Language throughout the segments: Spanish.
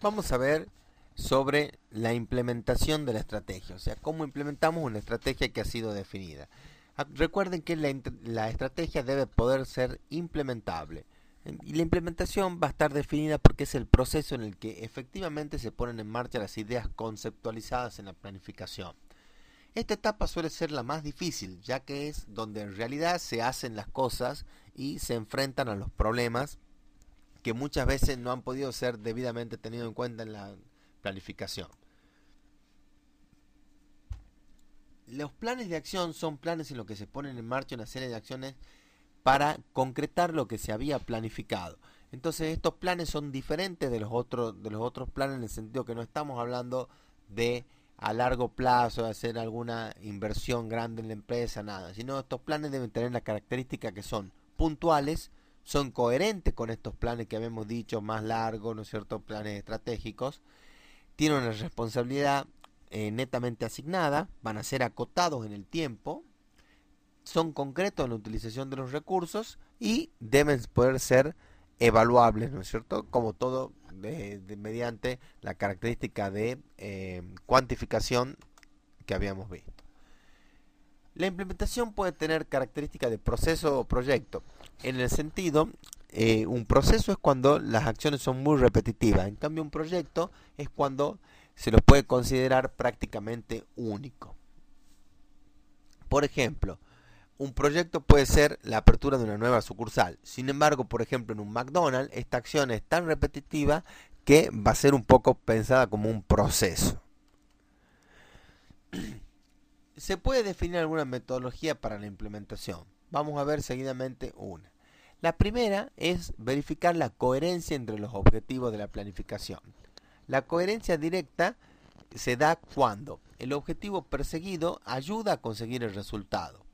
Vamos a ver sobre la implementación de la estrategia, o sea, cómo implementamos una estrategia que ha sido definida. Recuerden que la estrategia debe poder ser implementable. Y la implementación va a estar definida porque es el proceso en el que efectivamente se ponen en marcha las ideas conceptualizadas en la planificación. Esta etapa suele ser la más difícil, ya que es donde en realidad se hacen las cosas y se enfrentan a los problemas que muchas veces no han podido ser debidamente tenidos en cuenta en la planificación. Los planes de acción son planes en los que se ponen en marcha una serie de acciones para concretar lo que se había planificado. Entonces estos planes son diferentes de los otros planes en el sentido que no estamos hablando de a largo plazo, de hacer alguna inversión grande en la empresa, nada, sino estos planes deben tener la característica que son puntuales, son coherentes con estos planes que habíamos dicho, más largos, ¿no es cierto?, planes estratégicos, tienen una responsabilidad netamente asignada, van a ser acotados en el tiempo, son concretos en la utilización de los recursos y deben poder ser evaluables, ¿no es cierto? Como todo mediante la característica de cuantificación que habíamos visto. La implementación puede tener características de proceso o proyecto. En el sentido, un proceso es cuando las acciones son muy repetitivas. En cambio, un proyecto es cuando se lo puede considerar prácticamente único. Por ejemplo, un proyecto puede ser la apertura de una nueva sucursal. Sin embargo, por ejemplo, en un McDonald's, esta acción es tan repetitiva que va a ser un poco pensada como un proceso. Se puede definir alguna metodología para la implementación. Vamos a ver seguidamente una. La primera es verificar la coherencia entre los objetivos de la planificación. La coherencia directa se da cuando el objetivo perseguido ayuda a conseguir el resultado.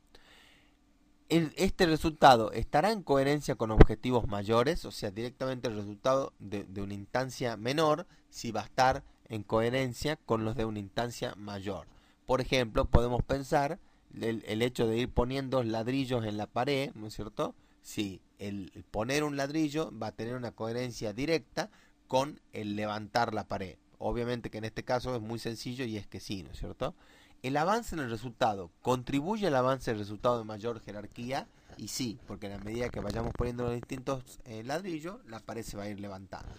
Este resultado estará en coherencia con objetivos mayores, o sea, directamente el resultado de una instancia menor, si va a estar en coherencia con los de una instancia mayor. Por ejemplo, podemos pensar el hecho de ir poniendo ladrillos en la pared, ¿no es cierto? Si el poner un ladrillo va a tener una coherencia directa con el levantar la pared. Obviamente que en este caso es muy sencillo y es que sí, ¿no es cierto? El avance en el resultado contribuye al avance del resultado de mayor jerarquía, y sí, porque en la medida que vayamos poniendo los distintos ladrillos, la pared se va a ir levantando.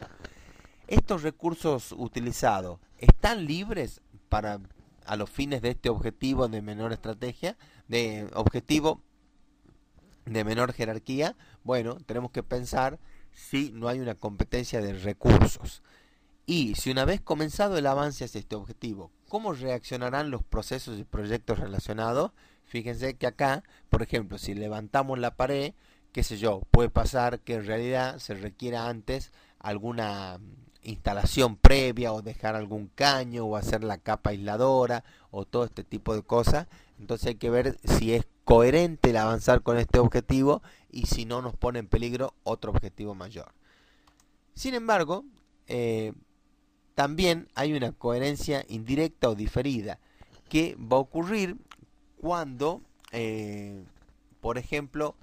Estos recursos utilizados están libres para a los fines de este objetivo de menor estrategia, de objetivo de menor jerarquía. Bueno, tenemos que pensar si no hay una competencia de recursos. Y si una vez comenzado el avance hacia este objetivo, ¿cómo reaccionarán los procesos y proyectos relacionados? Fíjense que acá, por ejemplo, si levantamos la pared, qué sé yo, puede pasar que en realidad se requiera antes alguna instalación previa o dejar algún caño o hacer la capa aisladora o todo este tipo de cosas. Entonces hay que ver si es coherente el avanzar con este objetivo y si no nos pone en peligro otro objetivo mayor. Sin embargo, también hay una coherencia indirecta o diferida que va a ocurrir cuando, por ejemplo,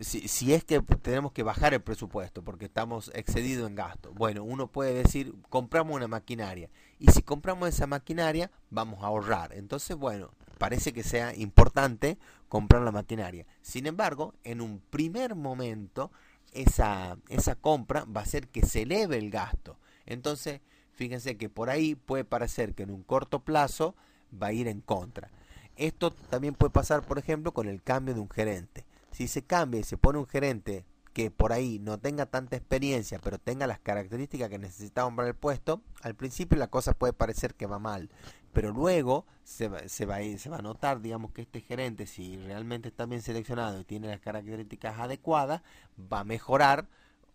si es que tenemos que bajar el presupuesto porque estamos excedidos en gasto. Bueno, uno puede decir, compramos una maquinaria. Y si compramos esa maquinaria, vamos a ahorrar. Entonces, bueno, parece que sea importante comprar la maquinaria. Sin embargo, en un primer momento, esa compra va a hacer que se eleve el gasto. Entonces, fíjense que por ahí puede parecer que en un corto plazo va a ir en contra. Esto también puede pasar, por ejemplo, con el cambio de un gerente. Si se cambia y se pone un gerente que por ahí no tenga tanta experiencia, pero tenga las características que necesitamos para el puesto, al principio la cosa puede parecer que va mal, pero luego se va a notar, digamos, que este gerente, si realmente está bien seleccionado y tiene las características adecuadas, va a mejorar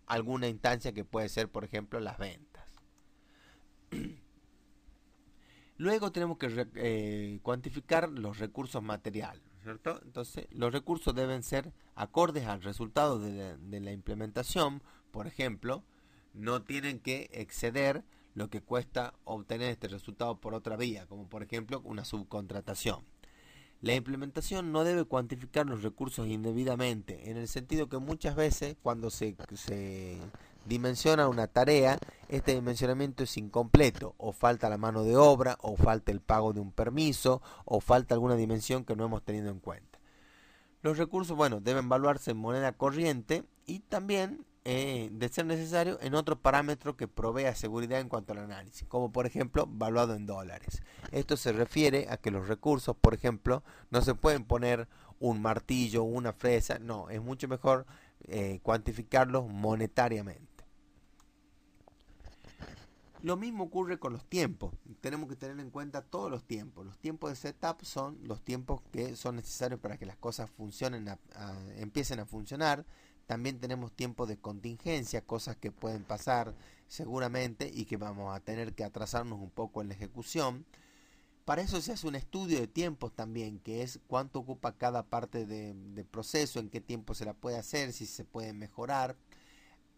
alguna instancia que puede ser, por ejemplo, las ventas. Luego tenemos que cuantificar los recursos materiales, ¿cierto? Entonces, los recursos deben ser acordes al resultado de la implementación. Por ejemplo, no tienen que exceder lo que cuesta obtener este resultado por otra vía, como por ejemplo una subcontratación. La implementación no debe cuantificar los recursos indebidamente, en el sentido que muchas veces cuando se dimensiona una tarea, este dimensionamiento es incompleto, o falta la mano de obra, o falta el pago de un permiso, o falta alguna dimensión que no hemos tenido en cuenta. Los recursos, bueno, deben evaluarse en moneda corriente y también, de ser necesario, en otro parámetro que provea seguridad en cuanto al análisis, como por ejemplo, valuado en dólares. Esto se refiere a que los recursos, por ejemplo, no se pueden poner un martillo o una fresa, no, es mucho mejor cuantificarlos monetariamente. Lo mismo ocurre con los tiempos. Tenemos que tener en cuenta todos los tiempos. Los tiempos de setup son los tiempos que son necesarios para que las cosas funcionen, empiecen a funcionar. También tenemos tiempos de contingencia, cosas que pueden pasar seguramente y que vamos a tener que atrasarnos un poco en la ejecución. Para eso se hace un estudio de tiempos también, que es cuánto ocupa cada parte de proceso, en qué tiempo se la puede hacer, si se puede mejorar.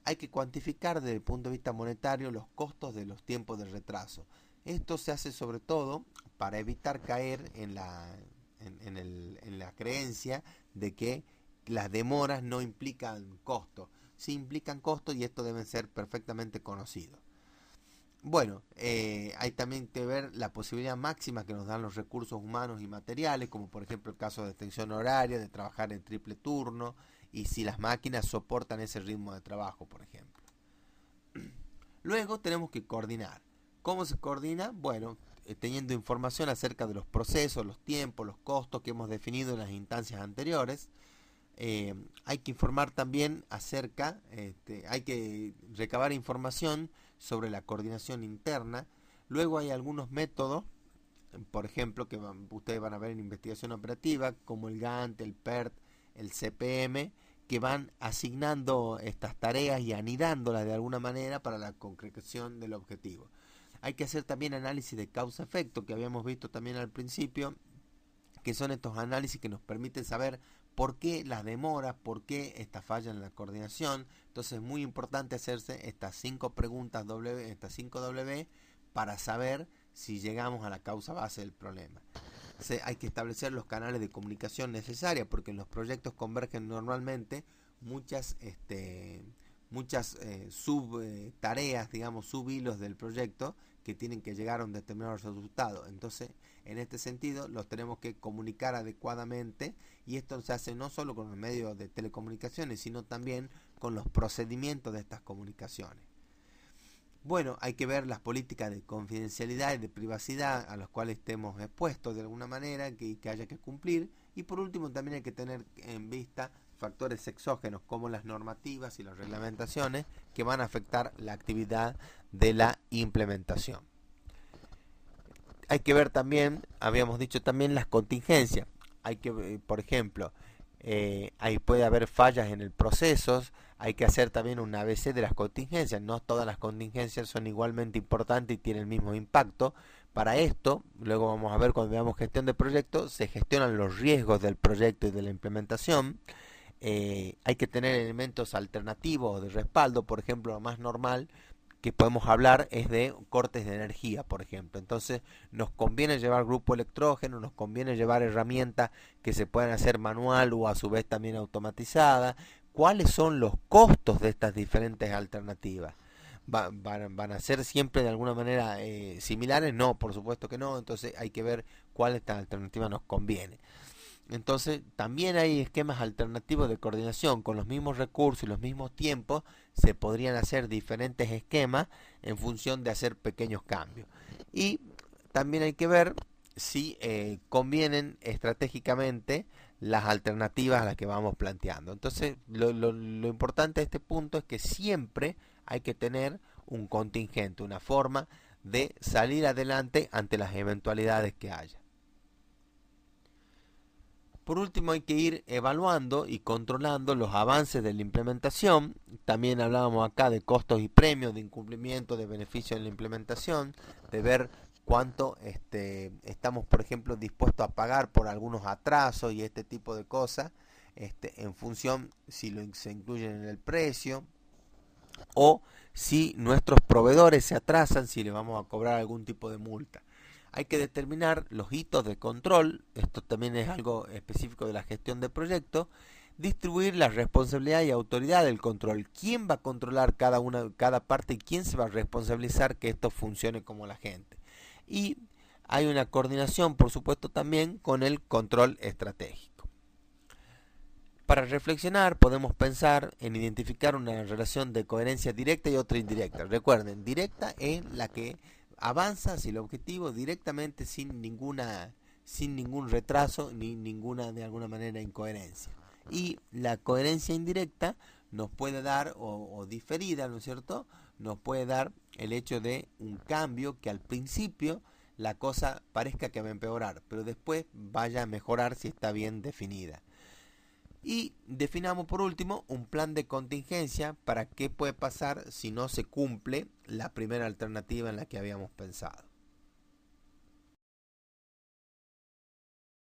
Hay que cuantificar desde el punto de vista monetario los costos de los tiempos de retraso. Esto se hace sobre todo para evitar caer en la creencia de que las demoras no implican costo. Sí implican costo y esto debe ser perfectamente conocido. Bueno, hay también que ver la posibilidad máxima que nos dan los recursos humanos y materiales, como por ejemplo el caso de extensión horaria, de trabajar en triple turno, y si las máquinas soportan ese ritmo de trabajo, por ejemplo. Luego tenemos que coordinar. ¿Cómo se coordina? Bueno, teniendo información acerca de los procesos, los tiempos, los costos que hemos definido en las instancias anteriores. Hay que informar también acerca, hay que recabar información sobre la coordinación interna. Luego hay algunos métodos, por ejemplo, que ustedes van a ver en investigación operativa, como el Gantt, el PERT, el CPM, que van asignando estas tareas y anidándolas de alguna manera para la concreción del objetivo. Hay que hacer también análisis de causa-efecto, que habíamos visto también al principio, que son estos análisis que nos permiten saber por qué las demoras, por qué esta falla en la coordinación. Entonces es muy importante hacerse estas 5 preguntas W, estas 5 W, para saber si llegamos a la causa base del problema. Hay que establecer los canales de comunicación necesarios, porque en los proyectos convergen normalmente muchas subtareas, digamos, subhilos del proyecto que tienen que llegar a un determinado resultado. Entonces, en este sentido, los tenemos que comunicar adecuadamente, y esto se hace no solo con los medios de telecomunicaciones, sino también con los procedimientos de estas comunicaciones. Bueno, hay que ver las políticas de confidencialidad y de privacidad a las cuales estemos expuestos de alguna manera que haya que cumplir. Y por último también hay que tener en vista factores exógenos como las normativas y las reglamentaciones que van a afectar la actividad de la implementación. Hay que ver también, habíamos dicho también, las contingencias. Hay que, por ejemplo, ahí puede haber fallas en el proceso. Hay que hacer también un ABC de las contingencias. No todas las contingencias son igualmente importantes y tienen el mismo impacto. Para esto, luego vamos a ver cuando veamos gestión de proyectos, se gestionan los riesgos del proyecto y de la implementación. Hay que tener elementos alternativos de respaldo. Por ejemplo, lo más normal que podemos hablar es de cortes de energía, por ejemplo. Entonces nos conviene llevar grupo electrógeno, nos conviene llevar herramientas que se puedan hacer manual o a su vez también automatizadas. ¿Cuáles son los costos de estas diferentes alternativas? ¿Van a ser siempre de alguna manera similares? No, por supuesto que no. Entonces hay que ver cuál de estas alternativas nos conviene. Entonces también hay esquemas alternativos de coordinación. Con los mismos recursos y los mismos tiempos se podrían hacer diferentes esquemas en función de hacer pequeños cambios. Y también hay que ver si convienen estratégicamente las alternativas a las que vamos planteando. Entonces lo importante de este punto es que siempre hay que tener un contingente, una forma de salir adelante ante las eventualidades que haya. Por último, hay que ir evaluando y controlando los avances de la implementación. También hablábamos acá de costos y premios, de incumplimiento, de beneficios en la implementación, de ver cuánto estamos, por ejemplo, dispuestos a pagar por algunos atrasos y este tipo de cosas, en función si se incluyen en el precio, o si nuestros proveedores se atrasan, si le vamos a cobrar algún tipo de multa. Hay que determinar los hitos de control. Esto también es algo específico de la gestión de proyectos, Distribuir la responsabilidad y autoridad del control. ¿Quién va a controlar cada parte y quién se va a responsabilizar que esto funcione como la gente? Y hay una coordinación, por supuesto, también con el control estratégico. Para reflexionar, podemos pensar en identificar una relación de coherencia directa y otra indirecta. Recuerden, directa es la que avanza hacia el objetivo directamente sin ningún retraso ni ninguna, de alguna manera, incoherencia. Y la coherencia indirecta nos puede dar, o diferida, ¿no es cierto?, nos puede dar el hecho de un cambio que al principio la cosa parezca que va a empeorar, pero después vaya a mejorar si está bien definida. Y definamos por último un plan de contingencia para qué puede pasar si no se cumple la primera alternativa en la que habíamos pensado.